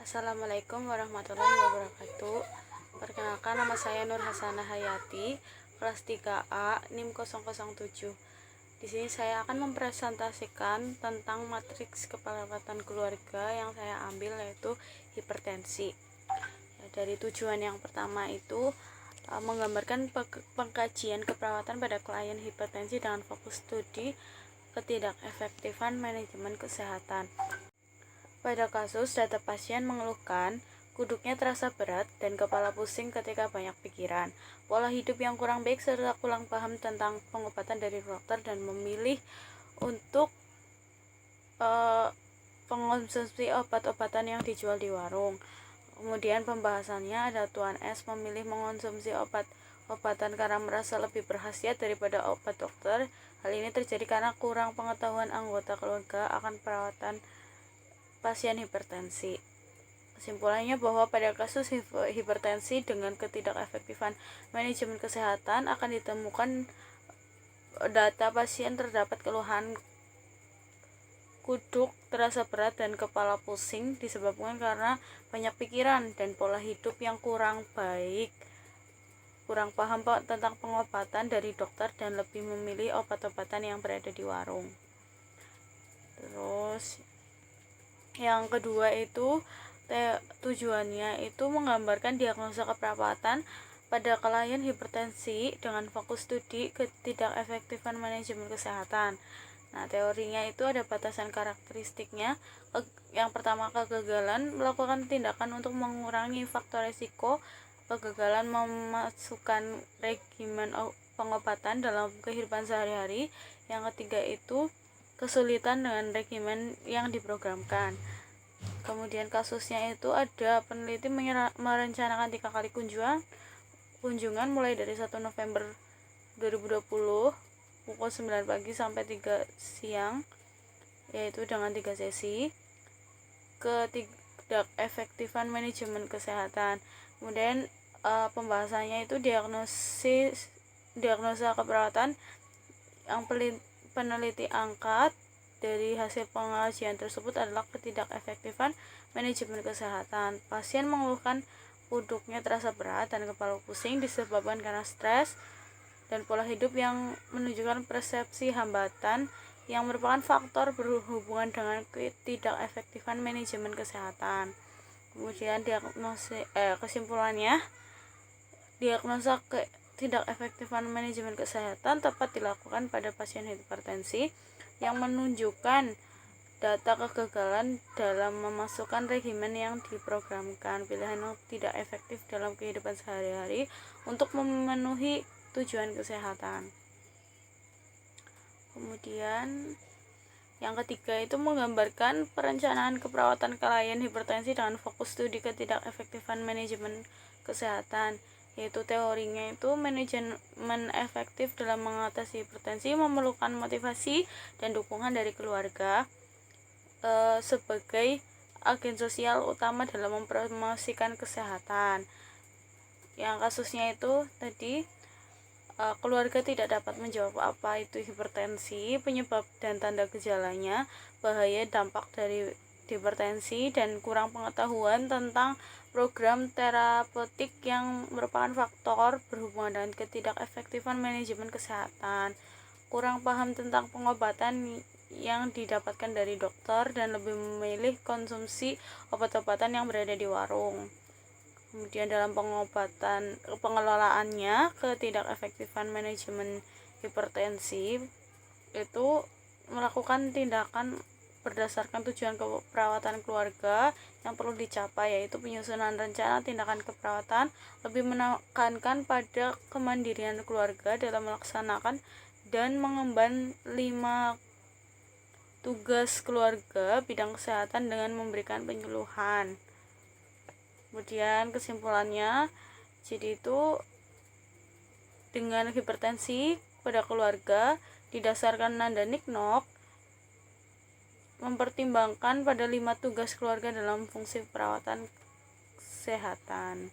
Assalamualaikum warahmatullahi wabarakatuh. Perkenalkan, nama saya Nur Hasanah Hayati, kelas 3A, NIM 007. Di sini saya akan mempresentasikan tentang matriks keperawatan keluarga yang saya ambil, yaitu hipertensi. Dari tujuan yang pertama itu menggambarkan pengkajian keperawatan pada klien hipertensi dengan fokus studi ketidakefektifan manajemen kesehatan. Pada kasus data pasien mengeluhkan kuduknya terasa berat dan kepala pusing ketika banyak pikiran, pola hidup yang kurang baik serta kurang paham tentang pengobatan dari dokter dan memilih untuk pengonsumsi obat-obatan yang dijual di warung. Kemudian pembahasannya ada Tuan S memilih mengonsumsi obat-obatan karena merasa lebih berkhasiat daripada obat dokter. Hal ini terjadi karena kurang pengetahuan anggota keluarga akan perawatan pasien hipertensi. Kesimpulannya bahwa pada kasus hipertensi dengan ketidakefektifan manajemen kesehatan akan ditemukan data pasien terdapat keluhan kuduk terasa berat dan kepala pusing disebabkan karena banyak pikiran dan pola hidup yang kurang baik, kurang paham tentang pengobatan dari dokter dan lebih memilih obat-obatan yang berada di warung. Terus yang kedua itu tujuannya itu menggambarkan diagnosa keperawatan pada klien hipertensi dengan fokus studi ketidakefektifan manajemen kesehatan. Nah, teorinya itu ada batasan karakteristiknya. Yang pertama, kegagalan melakukan tindakan untuk mengurangi faktor risiko, kegagalan memasukkan regimen pengobatan dalam kehidupan sehari-hari. Yang ketiga itu kesulitan dengan regimen yang diprogramkan. Kemudian kasusnya itu ada peneliti merencanakan 3 kali kunjungan mulai dari 1 November 2020 pukul 9 pagi sampai 3 siang, yaitu dengan 3 sesi. Ketidakefektifan manajemen kesehatan. Kemudian pembahasannya itu diagnosa keperawatan yang peneliti angkat dari hasil pengajian tersebut adalah ketidakefektifan manajemen kesehatan. Pasien mengeluhkan kuduknya terasa berat dan kepala pusing disebabkan karena stres dan pola hidup yang menunjukkan persepsi hambatan yang merupakan faktor berhubungan dengan ketidakefektifan manajemen kesehatan. Kemudian kesimpulannya, diagnosa ketidakefektifan manajemen kesehatan tepat dilakukan pada pasien hipertensi yang menunjukkan data kegagalan dalam memasukkan regimen yang diprogramkan, pilihan yang tidak efektif dalam kehidupan sehari-hari untuk memenuhi tujuan kesehatan. Kemudian yang ketiga itu menggambarkan perencanaan keperawatan klien hipertensi dengan fokus studi ketidakefektifan manajemen kesehatan, yaitu teorinya itu manajemen efektif dalam mengatasi hipertensi memerlukan motivasi dan dukungan dari keluarga sebagai agen sosial utama dalam mempromosikan kesehatan. Yang kasusnya itu tadi keluarga tidak dapat menjawab apa itu hipertensi, penyebab dan tanda gejalanya, bahaya dampak dari hipertensi, dan kurang pengetahuan tentang program terapeutik yang merupakan faktor berhubungan dengan ketidakefektifan manajemen kesehatan, kurang paham tentang pengobatan yang didapatkan dari dokter dan lebih memilih konsumsi obat-obatan yang berada di warung. Kemudian dalam pengelolaannya, ketidakefektifan manajemen hipertensi itu melakukan tindakan berdasarkan tujuan keperawatan keluarga yang perlu dicapai, yaitu penyusunan rencana tindakan keperawatan, lebih menekankan pada kemandirian keluarga dalam melaksanakan dan mengemban 5 tugas keluarga bidang kesehatan dengan memberikan penyuluhan. Kemudian kesimpulannya, jadi itu dengan hipertensi pada keluarga didasarkan Nanda Niknok mempertimbangkan pada 5 tugas keluarga dalam fungsi perawatan kesehatan.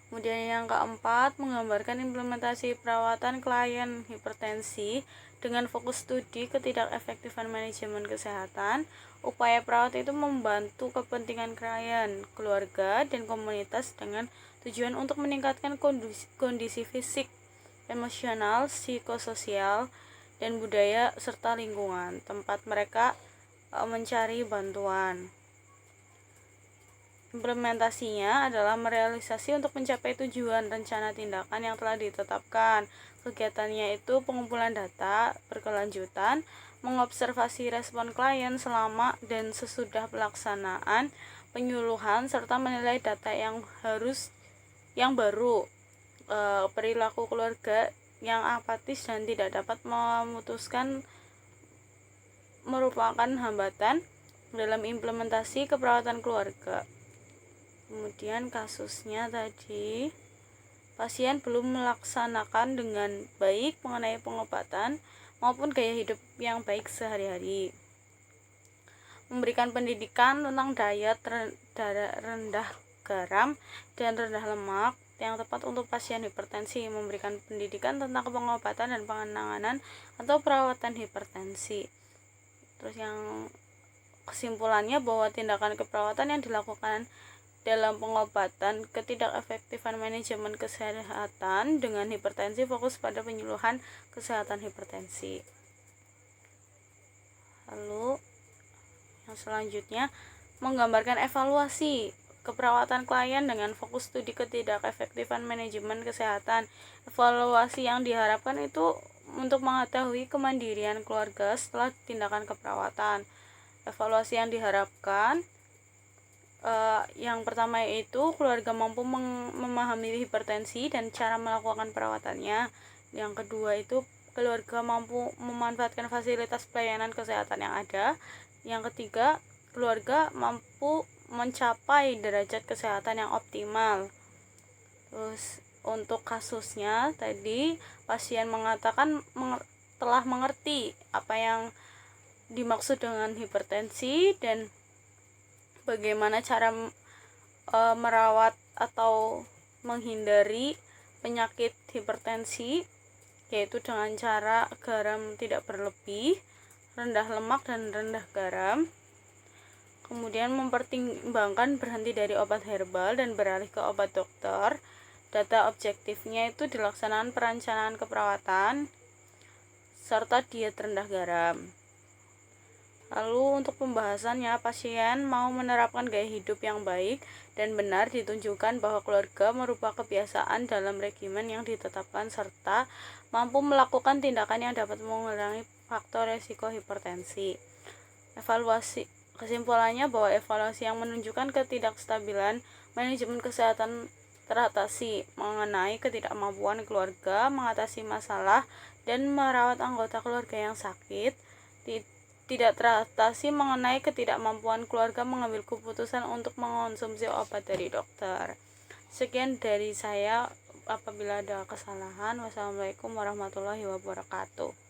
Kemudian yang keempat, menggambarkan implementasi perawatan klien hipertensi dengan fokus studi ketidakefektifan manajemen kesehatan Upaya perawat itu membantu kepentingan klien, keluarga, dan komunitas dengan tujuan untuk meningkatkan kondisi fisik, emosional, psikososial, dan budaya serta lingkungan tempat mereka mencari bantuan. Implementasinya adalah merealisasi untuk mencapai tujuan rencana tindakan yang telah ditetapkan. Kegiatannya itu pengumpulan data berkelanjutan, mengobservasi respon klien selama dan sesudah pelaksanaan penyuluhan, serta menilai data yang baru, perilaku keluarga yang apatis dan tidak dapat memutuskan merupakan hambatan dalam implementasi keperawatan keluarga. Kemudian kasusnya tadi, pasien belum melaksanakan dengan baik mengenai pengobatan maupun gaya hidup yang baik sehari-hari. Memberikan pendidikan tentang diet rendah garam dan rendah lemak yang tepat untuk pasien hipertensi. Memberikan pendidikan tentang pengobatan dan penanganan atau perawatan hipertensi. Terus yang kesimpulannya bahwa tindakan keperawatan yang dilakukan dalam pengobatan ketidakefektifan manajemen kesehatan dengan hipertensi fokus pada penyuluhan kesehatan hipertensi. Lalu yang selanjutnya menggambarkan evaluasi keperawatan klien dengan fokus studi ketidakefektifan manajemen kesehatan. Evaluasi yang diharapkan itu untuk mengetahui kemandirian keluarga setelah tindakan keperawatan. Evaluasi yang diharapkan yang pertama yaitu keluarga mampu memahami hipertensi dan cara melakukan perawatannya. Yang kedua itu keluarga mampu memanfaatkan fasilitas pelayanan kesehatan yang ada. Yang ketiga, keluarga mampu mencapai derajat kesehatan yang optimal. Terus untuk kasusnya tadi, pasien mengatakan telah mengerti apa yang dimaksud dengan hipertensi dan bagaimana cara merawat atau menghindari penyakit hipertensi, yaitu dengan cara garam tidak berlebih, rendah lemak dan rendah garam. Kemudian mempertimbangkan berhenti dari obat herbal dan beralih ke obat dokter. Data objektifnya itu dilaksanakan perencanaan keperawatan serta diet rendah garam. Lalu untuk pembahasannya, pasien mau menerapkan gaya hidup yang baik dan benar ditunjukkan bahwa keluarga merubah kebiasaan dalam regimen yang ditetapkan serta mampu melakukan tindakan yang dapat mengurangi faktor resiko hipertensi. Evaluasi kesimpulannya bahwa evaluasi yang menunjukkan ketidakstabilan manajemen kesehatan teratasi mengenai ketidakmampuan keluarga mengatasi masalah dan merawat anggota keluarga yang sakit, tidak teratasi mengenai ketidakmampuan keluarga mengambil keputusan untuk mengonsumsi obat dari dokter. Sekian dari saya, apabila ada kesalahan. Wassalamualaikum warahmatullahi wabarakatuh.